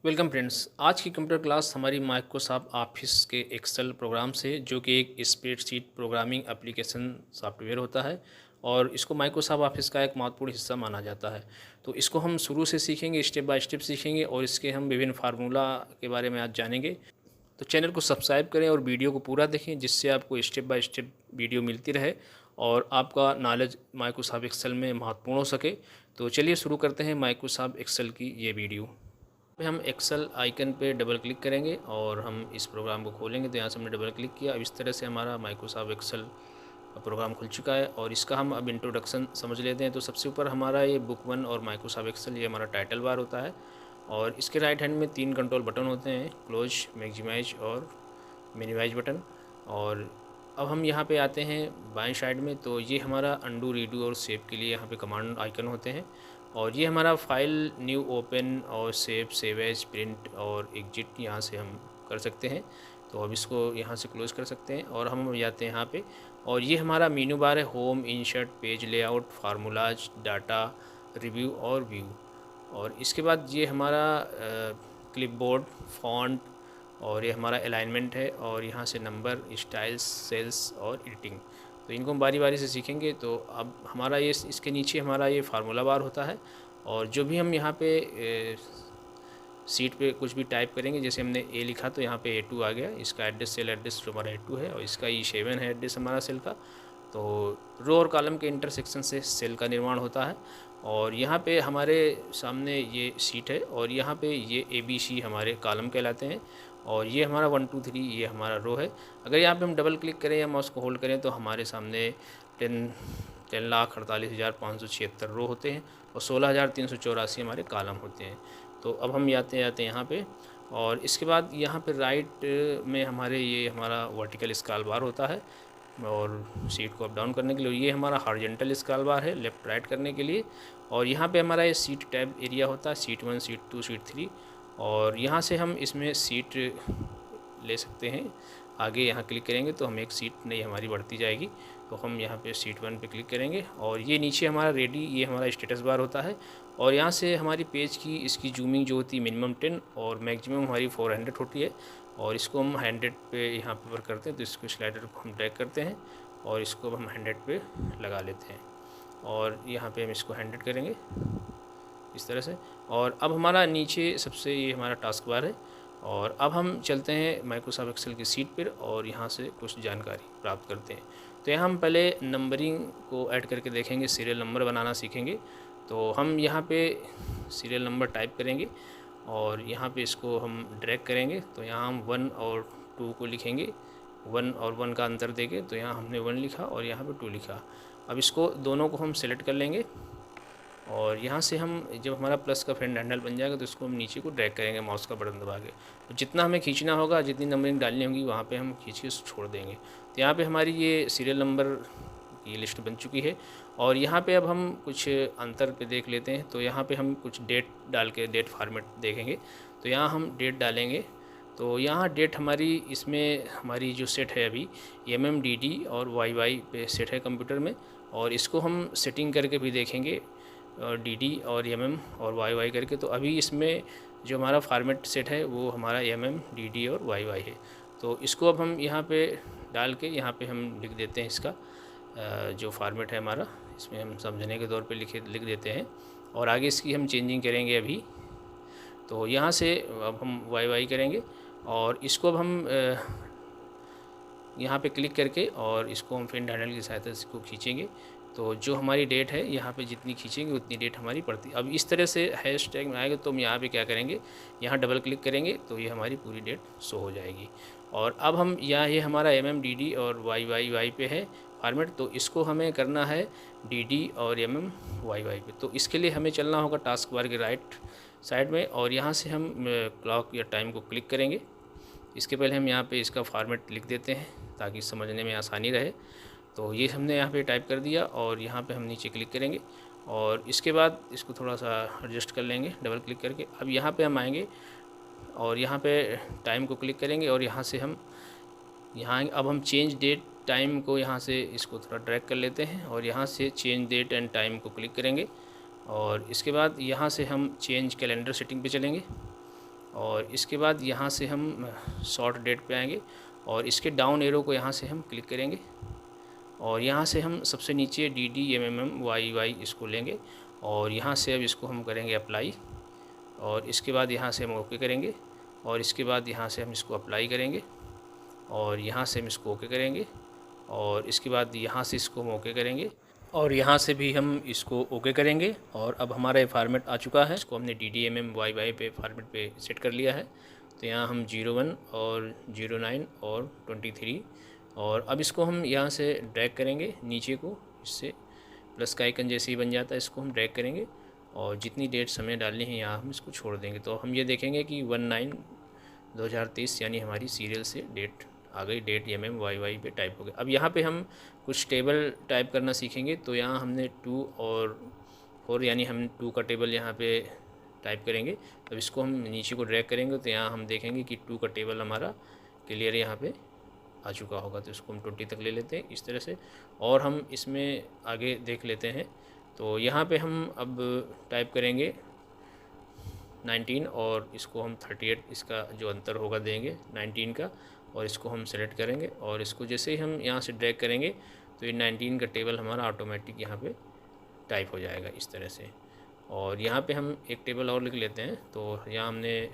Welcome friends. आज की computer class हमारी माइक्रोसॉफ्ट ऑफिस के एक्सेल प्रोग्राम से, जो कि एक स्प्रेडशीट प्रोग्रामिंग एप्लीकेशन सॉफ्टवेयर होता है और इसको माइक्रोसॉफ्ट ऑफिस का एक महत्वपूर्ण हिस्सा माना जाता है। तो इसको हम शुरू से सीखेंगे, स्टेप बाय स्टेप सीखेंगे और इसके हम विभिन्न फार्मूला के बारे में आज जानेंगे। तो चैनल को सब्सक्राइब करें और वीडियो को पूरा देखें, जिससे आपको स्टेप बाय स्टेप वीडियो मिलती रहे और आपका नॉलेज माइक्रोसॉफ्ट एक्सेल में महत्वपूर्ण हो सके। तो चलिए शुरू करते हैं माइक्रोसॉफ्ट एक्सेल की ये वीडियो। पे हम एक्सेल आइकन पे डबल क्लिक करेंगे और हम इस प्रोग्राम को खोलेंगे। तो यहाँ से हमने डबल क्लिक किया। अब इस तरह से हमारा माइक्रोसॉफ्ट एक्सेल प्रोग्राम खुल चुका है और इसका हम अब इंट्रोडक्शन समझ लेते हैं। तो सबसे ऊपर हमारा ये बुक 1 और माइक्रोसॉफ्ट एक्सेल, ये हमारा टाइटल बार होता है और इसके राइट हैंड में 3 कंट्रोल बटन होते हैं, क्लोज, मैक्सिमाइज और मिनिमाइज बटन। और अब हम यहाँ पे आते हैं बाएं साइड में। तो ये हमारा अंडू, रीडू और सेव के लिए यहाँ पे कमांड आइकन होते हैं और ये हमारा फाइल, न्यू, ओपन और सेव एज, प्रिंट और एग्जिट यहाँ से हम कर सकते हैं। तो अब इसको यहाँ से क्लोज कर सकते हैं और हम जाते हैं यहाँ पे और ये हमारा मेनू बार है, home, insert, page layout, formulas, data, review और व्यू। और इसके बाद ये हमारा क्लिपबोर्ड, फॉन्ट और ये हमारा अलाइनमेंट है और यहाँ से नंबर, स्टाइल्स, सेल्स और एडिटिंग। तो इनको हम बारी बारी से सीखेंगे। तो अब हमारा ये इसके नीचे हमारा ये फार्मूला बार होता है और जो भी हम यहाँ पे सीट पे कुछ भी टाइप करेंगे, जैसे हमने ए लिखा तो यहाँ पे A2 आ गया, इसका एड्रेस, सेल एड्रेस जो हमारा A2 है और इसका E7 है एड्रेस हमारा सेल का। तो रो और कॉलम के इंटरसेक्शन से सेल का निर्माण होता है और यहाँ पे हमारे सामने ये सीट है और यहाँ पे ये ABC हमारे कॉलम कहलाते हैं और ये हमारा 1 2 3 ये हमारा रो है। अगर यहाँ पे हम डबल क्लिक करें या माउस को होल्ड करें तो हमारे सामने 10,48,576 रो होते हैं और 16,384 हमारे कॉलम होते हैं। तो अब हम आते यहाँ पे और इसके बाद यहाँ पे राइट में हमारे ये हमारा वर्टिकल स्क्रॉल बार होता है और सीट को अप डाउन करने के लिए। ये हमारा हॉरिजॉन्टल स्क्रॉल बार है लेफ़्ट राइट करने के लिए। और यहाँ पे हमारा ये सीट टैब एरिया होता है, सीट 1, सीट 2, सीट 3 और यहाँ से हम इसमें सीट ले सकते हैं। आगे यहाँ क्लिक करेंगे तो हम एक सीट नई हमारी बढ़ती जाएगी। तो हम यहाँ पे सीट 1 पे क्लिक करेंगे और ये नीचे हमारा रेडी, ये हमारा स्टेटस बार होता है और यहाँ से हमारी पेज की इसकी जूमिंग जो होती है मिनिमम 10 और मैक्सिमम हमारी 400 होती है और इसको हम 100 पे यहाँ पर करते हैं। तो इसको स्लाइडर को हम ड्रैग करते हैं और इसको हम 100 पे लगा लेते हैं और यहाँ पे हम इसको 100 करेंगे इस तरह से। और अब हमारा नीचे सबसे ये हमारा टास्क बार है और अब हम चलते हैं माइक्रोसॉफ्ट एक्सेल की सीट पर और यहाँ से कुछ जानकारी प्राप्त करते हैं। तो यहाँ हम पहले नंबरिंग को ऐड करके देखेंगे, सीरियल नंबर बनाना सीखेंगे। तो हम यहाँ पे सीरियल नंबर टाइप करेंगे और यहाँ पे इसको हम ड्रैग करेंगे। तो यहाँ हम 1 और 2 को लिखेंगे, 1 और 1 का अंतर देके। तो यहाँ हमने 1 लिखा और यहाँ पे 2 लिखा। अब इसको दोनों को हम सेलेक्ट कर लेंगे और यहाँ से हम जब हमारा प्लस का फ्रेंड हैंडल बन जाएगा तो इसको हम नीचे को ड्रैग करेंगे माउस का बटन दबा के। तो जितना हमें खींचना होगा, जितनी नंबरिंग डालनी होगी, वहाँ पे हम खींच के छोड़ देंगे। तो यहाँ पे हमारी ये सीरियल नंबर की लिस्ट बन चुकी है और यहाँ पे अब हम कुछ अंतर पे देख लेते हैं। तो यहाँ पे हम कुछ डेट डाल के डेट फॉर्मेट देखेंगे। तो यहाँ हम डेट डालेंगे। तो यहाँ डेट हमारी इसमें हमारी जो सेट है अभी MMDD और YY पे सेट है कंप्यूटर में और इसको हम सेटिंग करके भी देखेंगे DD और MM और YY करके। तो अभी इसमें जो हमारा फॉर्मेट सेट है वो हमारा MMDD और YY है। तो इसको अब हम यहाँ पे डाल के यहाँ पे हम लिख देते हैं इसका जो फॉर्मेट है हमारा, इसमें हम समझने के तौर पे लिख देते हैं और आगे इसकी हम चेंजिंग करेंगे अभी। तो यहाँ से अब हम YY करेंगे और इसको अब हम यहाँ पे क्लिक करके और इसको हम फिन हैंडल की सहायता से इसको खींचेंगे। तो जो हमारी डेट है यहाँ पे जितनी खींचेंगे उतनी डेट हमारी पड़ती है। अब इस तरह से हैशटैग में आएगा तो हम यहाँ पे क्या करेंगे, यहाँ डबल क्लिक करेंगे तो ये हमारी पूरी डेट शो हो जाएगी। और अब हम यहाँ ये हमारा MMDD और YY पे है फॉर्मेट, तो इसको हमें करना है DD और MMYY पे। तो इसके लिए हमें चलना होगा टास्क बार के राइट साइड में और यहाँ से हम क्लॉक या टाइम को क्लिक करेंगे। इसके पहले हम यहाँ पे इसका फॉर्मेट लिख देते हैं ताकि समझने में आसानी रहे। तो ये हमने यहाँ पे टाइप कर दिया और यहाँ पे हम नीचे क्लिक करेंगे और इसके बाद इसको थोड़ा सा एडजस्ट कर लेंगे डबल क्लिक करके। अब यहाँ पे हम आएंगे और यहाँ पे टाइम को क्लिक करेंगे और यहाँ से हम अब हम चेंज डेट टाइम को यहाँ से इसको थोड़ा ड्रैग कर लेते हैं और यहाँ से चेंज डेट एंड टाइम को क्लिक करेंगे और इसके बाद यहाँ से हम चेंज कैलेंडर सेटिंग पे चलेंगे और इसके बाद यहाँ से हम शॉर्ट डेट पे आएंगे और इसके डाउन एरो को यहाँ से हम क्लिक करेंगे और यहाँ से हम सबसे नीचे DDMMMYY इसको लेंगे और यहाँ से अब इसको हम करेंगे अप्लाई और इसके बाद यहाँ से हम ओके करेंगे और इसके बाद यहाँ से हम इसको अप्लाई करेंगे और यहाँ से हम इसको ओके करेंगे और इसके बाद यहाँ से इसको हम ओके करेंगे और यहाँ से भी हम इसको ओके करेंगे और अब हमारा ये फॉर्मेट आ चुका है। इसको हमने DDMMYY पे फॉर्मेट पे सेट कर लिया है। तो यहाँ हम 01 और 09 और 23 और अब इसको हम यहाँ से ड्रैग करेंगे नीचे को, इससे प्लस का आइकन जैसे ही बन जाता है इसको हम ड्रैग करेंगे और जितनी डेट्स हमें डालनी है यहाँ हम इसको छोड़ देंगे। तो हम ये देखेंगे कि 19/2023 यानी हमारी सीरियल से डेट आ गई, डेट MMYY पे टाइप हो गया। अब यहाँ पे हम कुछ टेबल टाइप करना सीखेंगे। तो यहाँ हमने 2 और 4 यानी हम 2 का टेबल यहाँ पे टाइप करेंगे। अब इसको हम नीचे को ड्रैग करेंगे तो यहाँ हम देखेंगे कि 2 का टेबल हमारा क्लियर यहाँ पे आ चुका होगा। तो इसको हम 20 तक ले लेते हैं इस तरह से और हम इसमें आगे देख लेते हैं। तो यहाँ पे हम अब टाइप करेंगे 19 और इसको हम 38, इसका जो अंतर होगा देंगे 19 का और इसको हम सेलेक्ट करेंगे और इसको जैसे ही हम यहाँ से ड्रैग करेंगे तो ये 19 का टेबल हमारा ऑटोमेटिक यहाँ पे टाइप हो जाएगा इस तरह से। और यहाँ पे हम एक टेबल और लिख लेते हैं। तो यहाँ हमने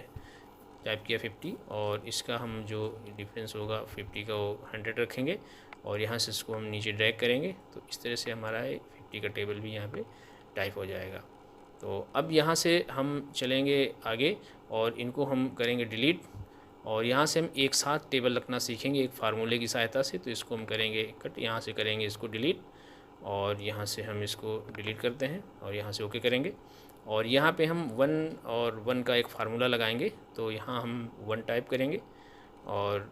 टाइप किया 50 और इसका हम जो डिफरेंस होगा 50 का वो 100 रखेंगे और यहाँ से इसको हम नीचे ड्रैग करेंगे तो इस तरह से हमारा 50 का टेबल भी यहाँ पे टाइप हो जाएगा। तो अब यहाँ से हम चलेंगे आगे और इनको हम करेंगे डिलीट और यहाँ से हम एक साथ टेबल रखना सीखेंगे एक फार्मूले की सहायता से। तो इसको हम करेंगे कट, यहाँ से करेंगे इसको डिलीट और यहाँ से हम इसको डिलीट करते हैं और यहाँ से ओके करेंगे और यहाँ पे हम 1 और 1 का एक फार्मूला लगाएंगे। तो यहाँ हम 1 टाइप करेंगे और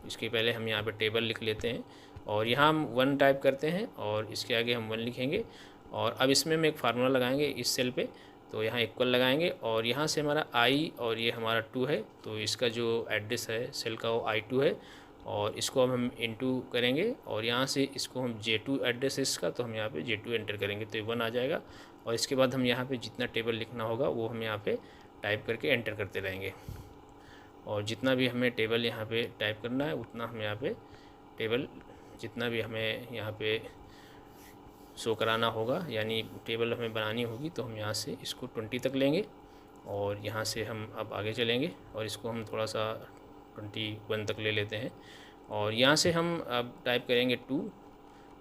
इसके पहले हम यहाँ पे टेबल लिख लेते हैं और यहाँ हम 1 टाइप करते हैं और इसके आगे हम 1 लिखेंगे और अब इसमें हम एक फार्मूला लगाएंगे इस सेल पे। तो यहाँ इक्वल लगाएंगे और यहाँ से हमारा I और ये हमारा 2 है। तो इसका जो एड्रेस है सेल का वो I2 है और इसको अब हम इनटू करेंगे और यहाँ से इसको हम J2 एड्रेस है इसका, तो हम यहाँ पे J2 एंटर करेंगे तो 1 आ जाएगा और इसके बाद हम यहाँ पे जितना टेबल लिखना होगा वो हम यहाँ पे टाइप करके एंटर करते रहेंगे और जितना भी हमें टेबल यहाँ पे टाइप करना है उतना हम यहाँ पे टेबल जितना भी हमें यहाँ पे शो कराना होगा यानी टेबल हमें बनानी होगी तो हम यहाँ से इसको 20 तक लेंगे और यहाँ से हम अब आगे चलेंगे और इसको हम थोड़ा सा 21 तक ले लेते हैं और यहाँ से हम अब टाइप करेंगे 2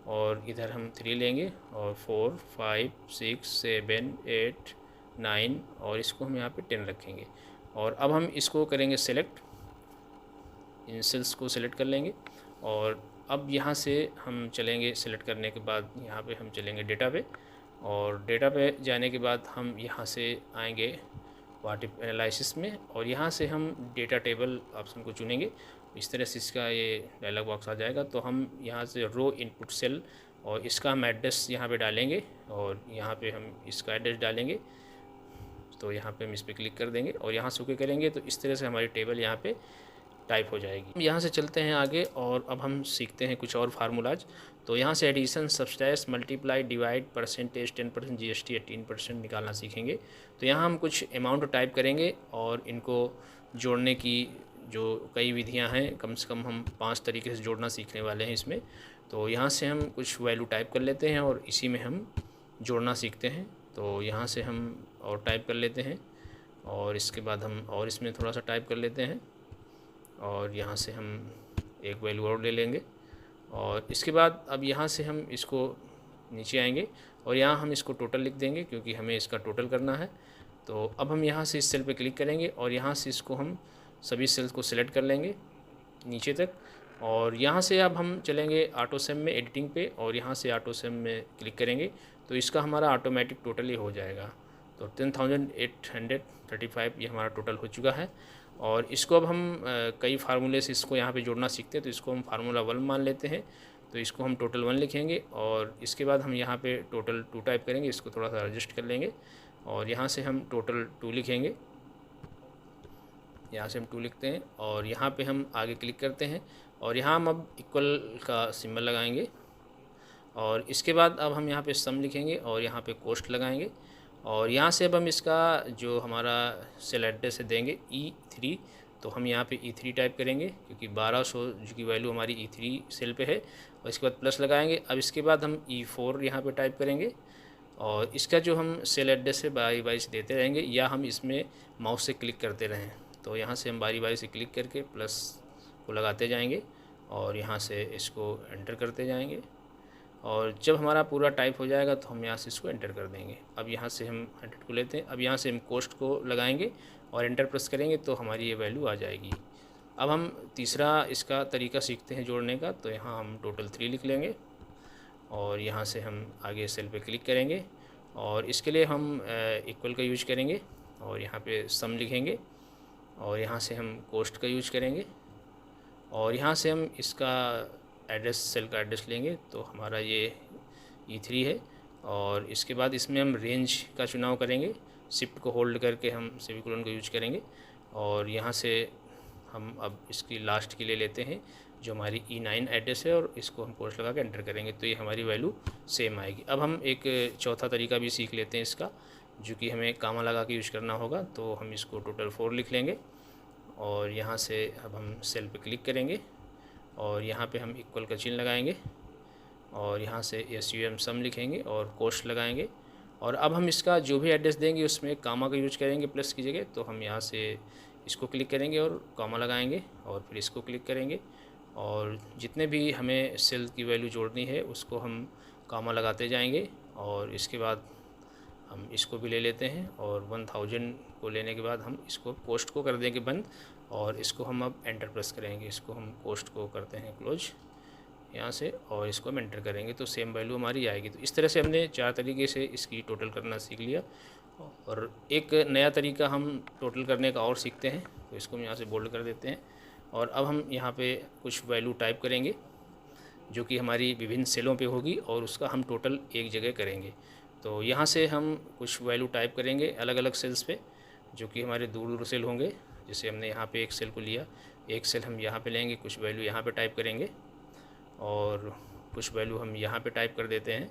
और इधर हम 3 लेंगे और 4 5 6 7 8 9 और इसको हम यहाँ पे 10 रखेंगे और अब हम इसको करेंगे सेलेक्ट, इन सेल्स को सेलेक्ट कर लेंगे और अब यहाँ से हम चलेंगे सेलेक्ट करने के बाद यहाँ पे हम चलेंगे डेटा पे और डेटा पे जाने के बाद हम यहाँ से आएंगे व्हाट इफ एनालिसिस में और यहाँ से हम डेटा टेबल ऑप्शन को चुनेंगे। इस तरह से इसका ये डायलॉग बॉक्स आ जाएगा। तो हम यहाँ से रो इनपुट सेल और इसका हम एड्रेस यहाँ पे डालेंगे और यहाँ पे हम इसका एड्रेस डालेंगे। तो यहाँ पे हम इस पर क्लिक कर देंगे और यहाँ से ओके करेंगे तो इस तरह से हमारी टेबल यहाँ पे टाइप हो जाएगी। हम यहाँ से चलते हैं आगे और अब हम सीखते हैं कुछ और फार्मूलाज। तो यहाँ से addition, subtract, multiply, divide, percentage, 10%, GST 18% निकालना सीखेंगे। तो यहाँ हम कुछ अमाउंट टाइप करेंगे और इनको जोड़ने की जो कई विधियाँ हैं, कम से कम हम 5 तरीके से जोड़ना सीखने वाले हैं इसमें। तो यहाँ से हम कुछ वैल्यू टाइप कर लेते हैं और इसी में हम जोड़ना सीखते हैं। तो यहाँ से हम और टाइप कर लेते हैं और इसके बाद हम और इसमें थोड़ा सा टाइप कर लेते हैं और यहाँ से हम एक वैल्यू और ले लेंगे और इसके बाद अब यहाँ से हम इसको नीचे आएंगे और यहाँ हम इसको टोटल लिख देंगे क्योंकि हमें इसका टोटल करना है। तो अब हम यहाँ से इस सेल पे क्लिक करेंगे और यहाँ से इसको हम सभी सेल्स को सिलेक्ट कर लेंगे नीचे तक और यहाँ से अब हम चलेंगे ऑटो सम में एडिटिंग पे और यहाँ से ऑटो सम में क्लिक करेंगे तो इसका हमारा ऑटोमेटिक टोटल ही हो जाएगा। तो 10,835 ये हमारा टोटल हो चुका है और इसको अब हम कई फार्मूले से इसको यहाँ पे जोड़ना सीखते हैं। तो इसको हम फार्मूला 1 मान लेते हैं। तो इसको हम टोटल 1 लिखेंगे और इसके बाद हम यहाँ पे टोटल 2 टाइप करेंगे। इसको थोड़ा सा एडजस्ट कर लेंगे और यहाँ से हम टोटल 2 लिखेंगे। यहाँ से हम 2 लिखते हैं और यहाँ पे हम आगे क्लिक करते हैं और यहाँ हम अब इक्वल का सिंबल लगाएंगे और इसके बाद अब हम यहाँ पे सम लिखेंगे और यहाँ पे कोस्ट लगाएंगे और यहाँ से अब हम इसका जो हमारा सेल एड्रेस है देंगे E3, तो हम यहाँ पे E3 टाइप करेंगे क्योंकि 1200 की वैल्यू हमारी E3 सेल पे है, और इसके बाद प्लस लगाएंगे। अब इसके बाद हम E4 यहाँ पे टाइप करेंगे, और इसका जो हम सेल एड्रेस है बारी बारी से देते रहेंगे, या हम इसमें माउस से क्लिक करते रहें। तो यहाँ से हम बारी बारी से क्लिक करके प्लस को लगाते जाएंगे और यहाँ से इसको एंटर करते जाएंगे, और जब हमारा पूरा टाइप हो जाएगा तो हम यहाँ से इसको एंटर कर देंगे। अब यहाँ से हम 100 को लेते हैं। अब यहाँ से हम कोस्ट को लगाएंगे और एंटर प्रेस करेंगे तो हमारी ये वैल्यू आ जाएगी। अब हम तीसरा इसका तरीका सीखते हैं जोड़ने का। तो यहाँ हम टोटल 3 लिख लेंगे और यहाँ से हम आगे सेल पे क्लिक करेंगे, और इसके लिए हम इक्वल का यूज करेंगे और यहाँ पे सम लिखेंगे, और यहाँ से हम कोस्ट का यूज करेंगे, और यहाँ से हम इसका एड्रेस सेल का एड्रेस लेंगे। तो हमारा ये E3 है, और इसके बाद इसमें हम रेंज का चुनाव करेंगे, शिफ्ट को होल्ड करके हम सेमीकोलन को यूज करेंगे, और यहाँ से हम अब इसकी लास्ट के लिए लेते हैं जो हमारी E9 एड्रेस है, और इसको हम कोस्ट लगा के एंटर करेंगे तो ये हमारी वैल्यू सेम आएगी। अब हम एक चौथा तरीका भी सीख लेते हैं इसका, जो कि हमें कामा लगा के यूज करना होगा। तो हम इसको टोटल 4 लिख लेंगे, और यहाँ से अब हम सेल पे क्लिक करेंगे और यहाँ पे हम इक्वल का चिन्ह लगाएंगे, और यहाँ से SUM सम लिखेंगे और कोस्ट लगाएंगे, और अब हम इसका जो भी एड्रेस देंगे उसमें कामा का यूज करेंगे प्लस की जगह। तो हम यहाँ से इसको क्लिक करेंगे और कामा लगाएंगे, और फिर इसको क्लिक करेंगे, और जितने भी हमें सेल की वैल्यू जोड़नी है उसको हम कामा लगाते जाएंगे। और इसके बाद हम इसको भी ले लेते हैं, और 1000 को लेने के बाद हम इसको कोस्ट को कर देंगे बंद, और इसको हम अब एंटर प्रेस करेंगे। इसको हम कोस्ट को करते हैं क्लोज यहाँ से, और इसको हम एंटर करेंगे तो सेम वैल्यू हमारी आएगी। तो इस तरह से हमने 4 तरीके से इसकी टोटल करना सीख लिया, और एक नया तरीका हम टोटल करने का और सीखते हैं। तो इसको हम यहाँ से बोल्ड कर देते हैं, और अब हम यहाँ पे कुछ वैल्यू टाइप करेंगे जो कि हमारी विभिन्न सेलों पे होगी, और उसका हम टोटल एक जगह करेंगे। तो यहाँ से हम कुछ वैल्यू टाइप करेंगे अलग अलग सेल्स पे, जो कि हमारे दूर दूर सेल होंगे। जैसे हमने यहाँ पे एक सेल को लिया, एक सेल हम यहाँ पे लेंगे, कुछ वैल्यू यहाँ पे टाइप करेंगे, और कुछ वैल्यू हम यहाँ पे टाइप कर देते हैं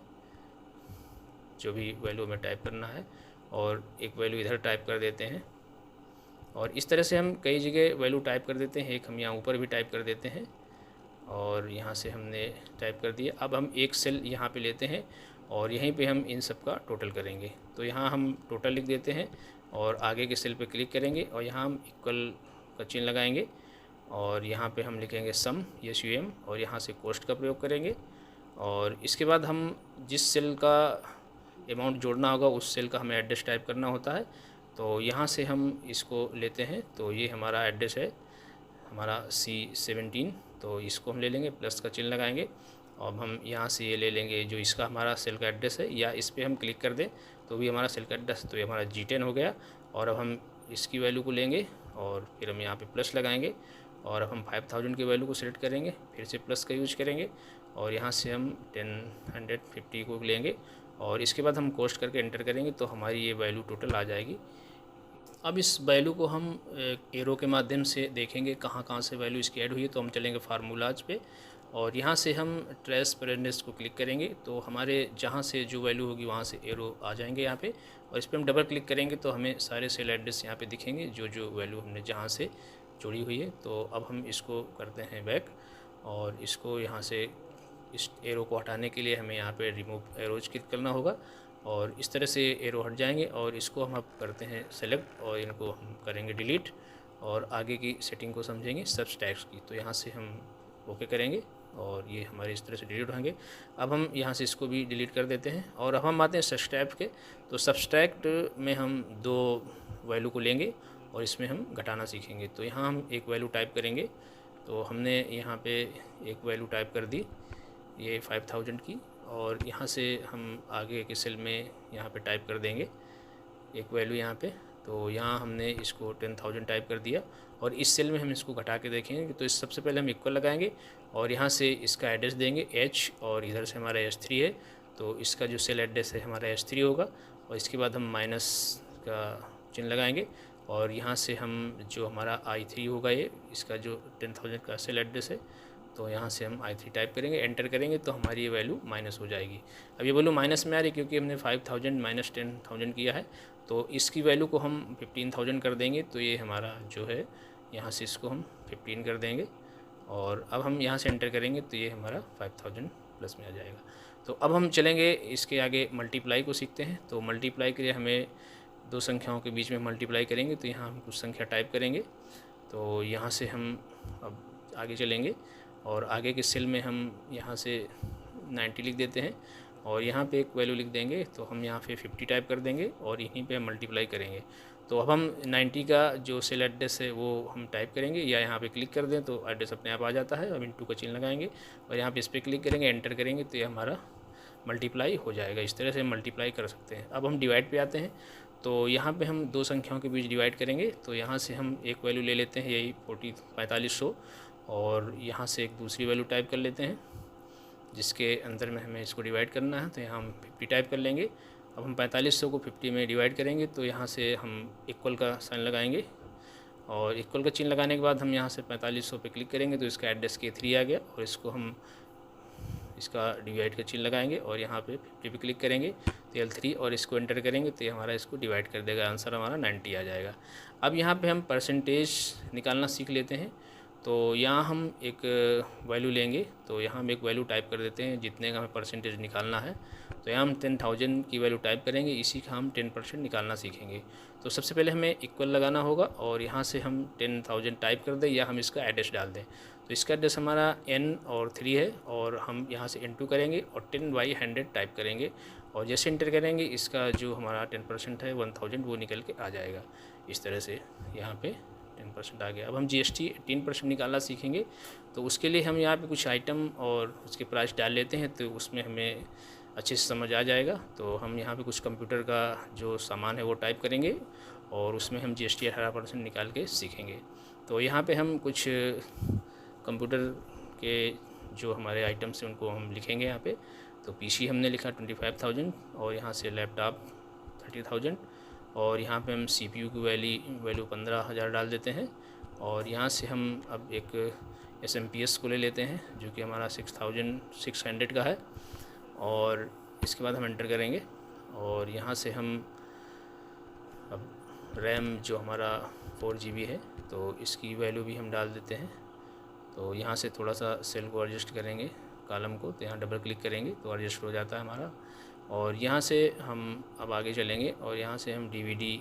जो भी वैल्यू हमें टाइप करना है, और एक वैल्यू इधर टाइप कर देते हैं। और इस तरह से हम कई जगह वैल्यू टाइप कर देते हैं। एक हम यहाँ ऊपर भी टाइप कर देते हैं, और यहाँ से हमने टाइप कर दिया। अब हम एक सेल यहाँ पे लेते हैं और यहीं पे हम इन सब का टोटल करेंगे। तो यहाँ हम टोटल लिख देते हैं और आगे के सेल पे क्लिक करेंगे, और यहाँ हम इक्वल का चिन्ह लगाएंगे, और यहाँ पे हम लिखेंगे सम SUM, और यहाँ से कोस्ट का प्रयोग करेंगे। और इसके बाद हम जिस सेल का अमाउंट जोड़ना होगा उस सेल का हमें एड्रेस टाइप करना होता है। तो यहाँ से हम इसको लेते हैं, तो ये हमारा एड्रेस है हमारा C17, तो इसको हम ले लेंगे, प्लस का चिन्ह लगाएंगे। अब हम यहाँ से ये ले लेंगे जो इसका हमारा सेल का एड्रेस है, या इस पर हम क्लिक कर दें तो भी हमारा सेल का एड्रेस, तो ये हमारा G10 हो गया। और अब हम इसकी वैल्यू को लेंगे और फिर हम यहाँ पे प्लस लगाएंगे, और अब हम 5000 की वैल्यू को सिलेक्ट करेंगे, फिर से प्लस का यूज करेंगे, और यहाँ से हम 1050 को लेंगे, और इसके बाद हम कोस्ट करके एंटर करेंगे तो हमारी ये वैल्यू टोटल आ जाएगी। अब इस वैल्यू को हम एरो के माध्यम से देखेंगे कहाँ कहाँ से वैल्यू इसकी ऐड हुई है। तो हम चलेंगे फार्मूलाज पे, और यहाँ से हम ट्रेस पेरेंट्स को क्लिक करेंगे, तो हमारे जहाँ से जो वैल्यू होगी वहाँ से एरो आ जाएंगे यहाँ पे, और इस पर हम डबल क्लिक करेंगे तो हमें सारे सेल एड्रेस यहाँ पे दिखेंगे जो जो वैल्यू हमने जहाँ से जोड़ी हुई है। तो अब हम इसको करते हैं बैक, और इसको यहाँ से इस एरो को हटाने के लिए हमें यहाँ पे रिमूव एरोज क्लिक करना होगा, और इस तरह से एरो हट जाएंगे। और इसको हम अब करते हैं सेलेक्ट, और इनको हम करेंगे डिलीट, और आगे की सेटिंग को समझेंगे सबस्ट्रैक्ट की। तो यहाँ से हम ओके करेंगे और ये हमारे इस तरह से डिलीट होंगे। अब हम यहाँ से इसको भी डिलीट कर देते हैं, और अब हम आते हैं सबस्ट्रैक्ट के। तो सबस्ट्रैक्ट में हम 2 वैल्यू को लेंगे और इसमें हम घटाना सीखेंगे। तो यहाँ हम एक वैल्यू टाइप करेंगे, तो हमने यहाँ पे एक वैल्यू टाइप कर दी ये 5000 की, और यहाँ से हम आगे के सेल में यहाँ पे टाइप कर देंगे एक वैल्यू यहाँ पे। तो यहाँ हमने इसको 10000 टाइप कर दिया, और इस सेल में हम इसको घटा के देखेंगे। तो इस सबसे पहले हम इक्वल लगाएंगे, और यहाँ से इसका एड्रेस देंगे H, और इधर से हमारा S3 है, तो इसका जो सेल एड्रेस है हमारा S3 होगा। और इसके बाद हम माइनस का चिन्ह लगाएंगे, और यहाँ से हम जो हमारा I3 होगा ये इसका जो 10000 का सेल एड्रेस है, तो यहाँ से हम I3 टाइप करेंगे, एंटर करेंगे तो हमारी ये वैल्यू माइनस हो जाएगी। अब ये वैल्यू माइनस में आ रही है क्योंकि हमने 5000 माइनस 10,000 किया है, तो इसकी वैल्यू को हम 15,000 कर देंगे। तो ये हमारा जो है यहाँ से इसको हम 15 कर देंगे और अब हम यहाँ से एंटर करेंगे तो ये हमारा 5000 प्लस में आ जाएगा। तो अब हम चलेंगे इसके आगे मल्टीप्लाई को सीखते हैं। तो मल्टीप्लाई के लिए हमें दो संख्याओं के बीच में मल्टीप्लाई करेंगे, तो यहाँ हम कुछ संख्या टाइप करेंगे। तो यहाँ से हम अब आगे चलेंगे और आगे के सेल में हम यहाँ से 90 लिख देते हैं और यहाँ पे एक वैल्यू लिख देंगे। तो हम यहाँ पे 50 टाइप कर देंगे और यहीं पे हम मल्टीप्लाई करेंगे। तो अब हम 90 का जो सेल एड्रेस है वो हम टाइप करेंगे या यहाँ पे क्लिक कर दें तो एड्रेस अपने आप आ जाता है। अब इंटू का चिन्ह लगाएंगे और यहाँ पे इस पर क्लिक करेंगे, एंटर करेंगे तो ये हमारा मल्टीप्लाई हो जाएगा। इस तरह से मल्टीप्लाई कर सकते हैं। अब हम डिवाइड पे आते हैं। तो यहाँ पे हम दो संख्याओं के बीच डिवाइड करेंगे। तो यहाँ से हम एक वैल्यू ले लेते हैं, यही 4500, और यहाँ से एक दूसरी वैल्यू टाइप कर लेते हैं जिसके अंदर में हमें इसको डिवाइड करना है। तो यहाँ हम 50 टाइप कर लेंगे। अब हम 4500 को 50 में डिवाइड करेंगे तो यहाँ से हम इक्वल का साइन लगाएंगे और इक्वल का चिन्ह लगाने के बाद हम यहाँ से 4500 पे क्लिक करेंगे तो इसका एड्रेस K3 आ गया और इसको हम इसका डिवाइड का चिन्ह लगाएंगे और यहाँ पे 50 पे क्लिक करेंगे तो L3 और इसको एंटर करेंगे तो ये हमारा इसको डिवाइड कर देगा। आंसर हमारा 90 आ जाएगा। अब यहाँ पे हम परसेंटेज निकालना सीख लेते हैं। तो यहाँ हम एक वैल्यू लेंगे, तो यहाँ हम एक वैल्यू टाइप कर देते हैं जितने का हमें परसेंटेज निकालना है। तो यहाँ हम 10,000 की वैल्यू टाइप करेंगे, इसी का हम 10% निकालना सीखेंगे। तो सबसे पहले हमें इक्वल लगाना होगा और यहाँ से हम 10,000 टाइप कर दें या हम इसका एड्रेस डाल दें। तो इसका एड्रेस हमारा n और 3 है और हम यहाँ से n2 करेंगे और 10/100 टाइप करेंगे और जैसे इंटर करेंगे इसका जो हमारा 10% है 1000 वो निकल के आ जाएगा। इस तरह से यहाँ पे 10% आ गया। अब हम GST 18% निकालना सीखेंगे। तो उसके लिए हम यहाँ पे कुछ आइटम और उसके प्राइस डाल लेते हैं तो उसमें हमें अच्छे से समझ आ जाएगा। तो हम यहाँ पे कुछ कंप्यूटर का जो सामान है वो टाइप करेंगे और उसमें हम GST 18% निकाल के सीखेंगे। तो यहाँ पे हम कुछ कंप्यूटर के जो हमारे आइटम्स हैं उनको हम लिखेंगे यहाँ पे। तो PC हमने लिखा 25,000 और यहाँ से लैपटॉप 30,000 और यहाँ पे हम CPU की वैल्यू 15,000 डाल देते हैं और यहाँ से हम अब एक SMPS को ले लेते हैं जो कि हमारा 6,600 का है और इसके बाद हम एंटर करेंगे और यहाँ से हम अब रैम जो हमारा 4 GB है तो इसकी वैल्यू भी हम डाल देते हैं। तो यहाँ से थोड़ा सा सेल को एडजस्ट करेंगे, कॉलम को, तो यहाँ डबल क्लिक करेंगे तो एडजस्ट हो जाता है हमारा। और यहाँ से हम अब आगे चलेंगे और यहाँ से हम DVD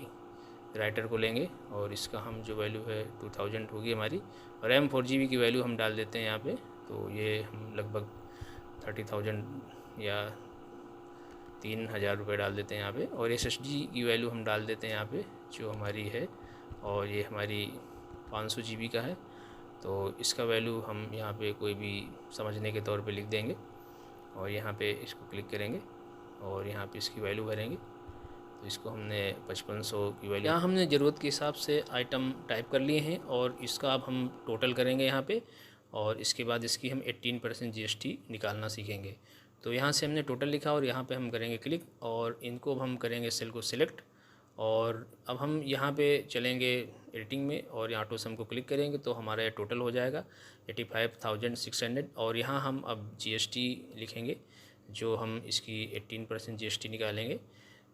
राइटर को लेंगे और इसका हम जो वैल्यू है 2000 होगी हमारी। रैम 4 GB की वैल्यू हम डाल देते हैं यहाँ पे। तो ये हम लगभग 30,000 या 3,000 रुपये डाल देते हैं यहाँ पे और SSD की वैल्यू हम डाल देते हैं यहाँ पे जो हमारी है और ये हमारी 500 GB का है। तो इसका वैल्यू हम यहाँ पे कोई भी समझने के तौर पे लिख देंगे और यहाँ पे इसको क्लिक करेंगे और यहाँ पे इसकी वैल्यू भरेंगे। तो इसको हमने 5500 की वैल्यू, यहाँ हमने ज़रूरत के हिसाब से आइटम टाइप कर लिए हैं और इसका अब हम टोटल करेंगे यहाँ पे और इसके बाद इसकी हम 18% GST निकालना सीखेंगे। तो यहाँ से हमने टोटल लिखा और यहाँ पे हम करेंगे क्लिक और इनको अब हम करेंगे सेल को सिलेक्ट और अब हम यहाँ पे चलेंगे एडिटिंग में और यहाँ ऑटो सम को क्लिक करेंगे तो हमारा ये टोटल हो जाएगा 85,600 और यहाँ हम अब GST लिखेंगे जो हम इसकी 18% GST निकालेंगे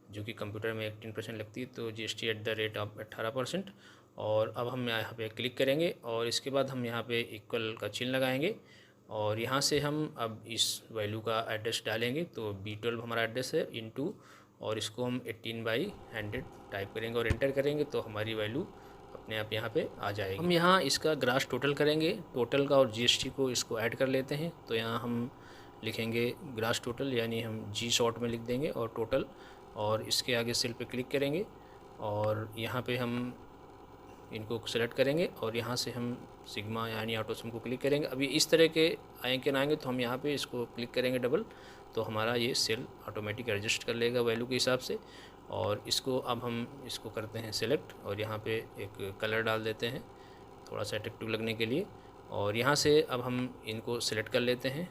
जो कि कंप्यूटर में 18% लगती है। तो GST at the rate of 18% और अब हम यहाँ पे क्लिक करेंगे और इसके बाद हम यहाँ पे इक्वल का चिन्ह लगाएंगे और यहाँ से हम अब इस वैल्यू का एड्रेस डालेंगे। तो B12 हमारा एड्रेस है इंटू और इसको हम 18/100 टाइप करेंगे और एंटर करेंगे तो हमारी वैल्यू अपने आप यहाँ पे आ जाएगी। हम यहाँ इसका ग्रास टोटल करेंगे, टोटल का और GST को इसको ऐड कर लेते हैं। तो यहाँ हम लिखेंगे ग्रास टोटल यानी हम G शॉर्ट में लिख देंगे और टोटल और इसके आगे सेल पे क्लिक करेंगे और यहाँ पे हम इनको सेलेक्ट करेंगे और यहाँ से हम सिग्मा यानी ऑटो सम को क्लिक करेंगे। अभी इस तरह के आएंगे तो हम यहाँ पे इसको क्लिक करेंगे डबल तो हमारा ये सेल ऑटोमेटिक एडजस्ट कर लेगा वैल्यू के हिसाब से। और इसको अब हम इसको करते हैं सेलेक्ट और यहाँ पे एक कलर डाल देते हैं थोड़ा सा अट्रैक्टिव लगने के लिए और यहाँ से अब हम इनको सेलेक्ट कर लेते हैं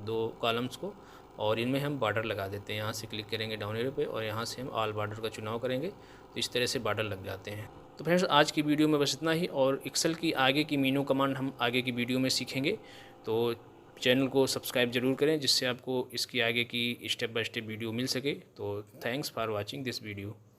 दो कॉलम्स को और इनमें हम बॉर्डर लगा देते हैं। यहाँ से क्लिक करेंगे डाउन एरो पे और यहाँ से हम ऑल बॉर्डर का चुनाव करेंगे तो इस तरह से बॉर्डर लग जाते हैं। तो फ्रेंड्स आज की वीडियो में बस इतना ही और एक्सेल की आगे की मेनू कमांड हम आगे की वीडियो में सीखेंगे। तो चैनल को सब्सक्राइब ज़रूर करें, जिससे आपको इसकी आगे की स्टेप बाय स्टेप वीडियो मिल सके। तो thanks for watching this video.